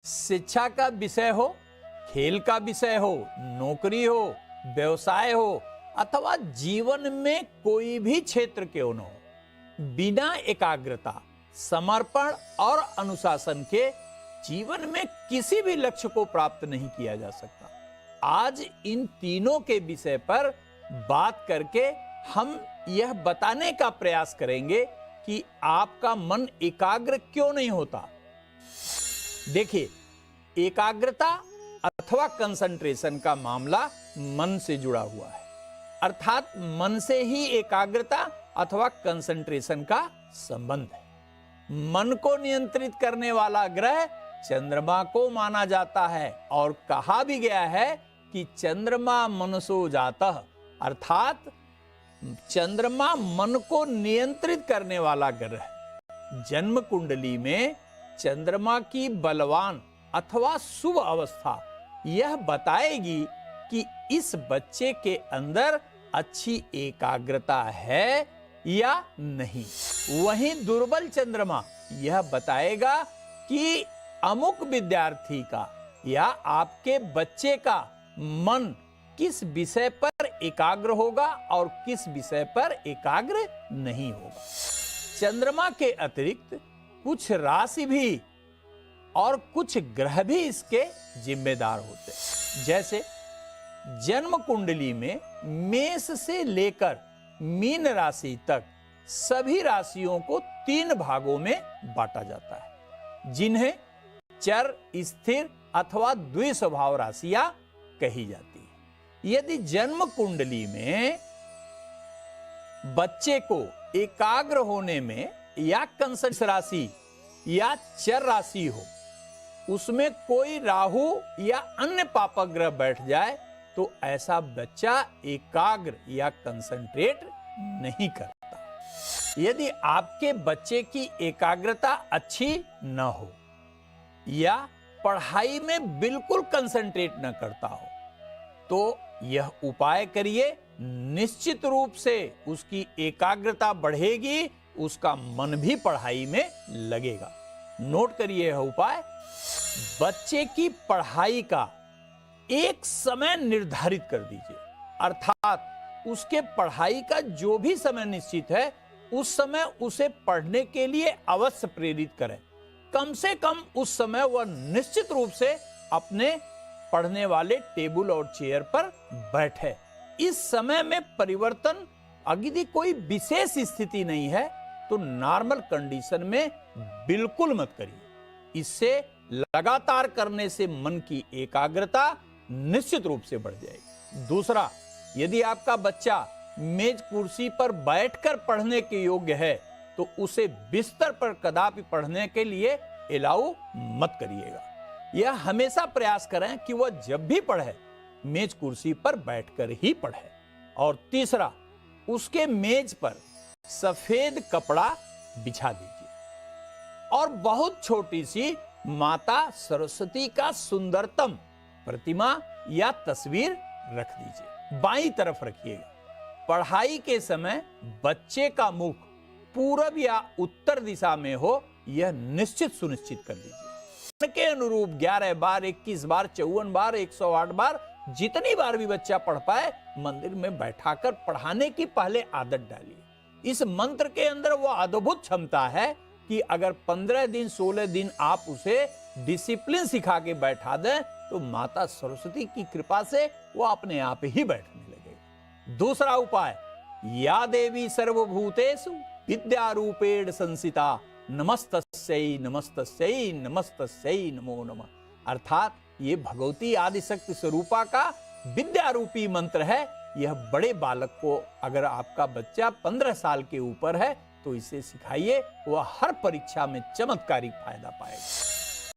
शिक्षा का विषय हो, खेल का विषय हो, नौकरी हो, व्यवसाय हो अथवा जीवन में कोई भी क्षेत्र क्यों न हो, बिना एकाग्रता, समर्पण और अनुशासन के जीवन में किसी भी लक्ष्य को प्राप्त नहीं किया जा सकता। आज इन तीनों के विषय पर बात करके हम यह बताने का प्रयास करेंगे कि आपका मन एकाग्र क्यों नहीं होता। देखिए, एकाग्रता अथवा कंसंट्रेशन का मामला मन से जुड़ा हुआ है, अर्थात मन से ही एकाग्रता अथवा कंसंट्रेशन का संबंध है। मन को नियंत्रित करने वाला ग्रह चंद्रमा को माना जाता है और कहा भी गया है कि चंद्रमा मनसो जातः, अर्थात चंद्रमा मन को नियंत्रित करने वाला ग्रह। जन्म कुंडली में चंद्रमा की बलवान अथवा शुभ अवस्था यह बताएगी कि इस बच्चे के अंदर अच्छी एकाग्रता है या नहीं। वहीं दुर्बल चंद्रमा यह बताएगा कि अमुक विद्यार्थी का या आपके बच्चे का मन किस विषय पर एकाग्र होगा और किस विषय पर एकाग्र नहीं होगा। चंद्रमा के अतिरिक्त कुछ राशि भी और कुछ ग्रह भी इसके जिम्मेदार होते हैं। जैसे जन्म कुंडली में मेष से लेकर मीन राशि तक सभी राशियों को 3 भागों में बांटा जाता है, जिन्हें चर, स्थिर अथवा द्विस्वभाव राशियां कही जाती है। यदि जन्म कुंडली में बच्चे को एकाग्र होने में या कंसंट्रेशन राशि या चर राशि हो, उसमें कोई राहु या अन्य पापक ग्रह बैठ जाए तो ऐसा बच्चा एकाग्र या कंसंट्रेट नहीं करता। यदि आपके बच्चे की एकाग्रता अच्छी न हो या पढ़ाई में बिल्कुल कंसंट्रेट न करता हो तो यह उपाय करिए, निश्चित रूप से उसकी एकाग्रता बढ़ेगी, उसका मन भी पढ़ाई में लगेगा। नोट करिए यह उपाय। बच्चे की पढ़ाई का एक समय निर्धारित कर दीजिए, अर्थात उसके पढ़ाई का जो भी समय निश्चित है उस समय उसे पढ़ने के लिए अवश्य प्रेरित करें। कम से कम उस समय वह निश्चित रूप से अपने पढ़ने वाले टेबल और चेयर पर बैठे। इस समय में परिवर्तन, यदि कोई विशेष स्थिति नहीं है तो नॉर्मल कंडीशन में बिल्कुल मत करिए। इससे लगातार करने से मन की एकाग्रता निश्चित रूप से बढ़ जाएगी। दूसरा, यदि आपका बच्चा मेज कुर्सी पर बैठकर पढ़ने के योग्य है तो उसे बिस्तर पर कदापि पढ़ने के लिए अलाउ मत करिएगा। यह हमेशा प्रयास करें कि वह जब भी पढ़े मेज कुर्सी पर बैठकर ही पढ़े। और तीसरा, उसके मेज पर सफेद कपड़ा बिछा दीजिए और बहुत छोटी सी माता सरस्वती का सुंदरतम प्रतिमा या तस्वीर रख दीजिए, बाईं तरफ रखिएगा। पढ़ाई के समय बच्चे का मुख पूरब या उत्तर दिशा में हो, यह निश्चित सुनिश्चित कर लीजिए। के अनुरूप 11 बार, 21 बार, 54 बार, 108 बार, जितनी बार भी बच्चा पढ़ पाए मंदिर में बैठाकर पढ़ाने की पहले आदत डालिए। इस मंत्र के अंदर वो अद्भुत क्षमता है कि अगर 15 दिन 16 दिन आप उसे डिसिप्लिन सिखा के बैठा दें तो माता सरस्वती की कृपा से वो अपने आप ही बैठने लगेगा। दूसरा उपाय, या देवी सर्वभूतेषु विद्यारूपेण संसिता नमस्तस्यै नमस्तस्यै नमस्तस्यै नमो नमः, अर्थात ये भगवती आदिशक्ति स्वरूपा का विद्या रूपी मंत्र है। यह बड़े बालक को, अगर आपका बच्चा 15 साल के ऊपर है तो इसे सिखाइए, वह हर परीक्षा में चमत्कारिक फायदा पाएगा।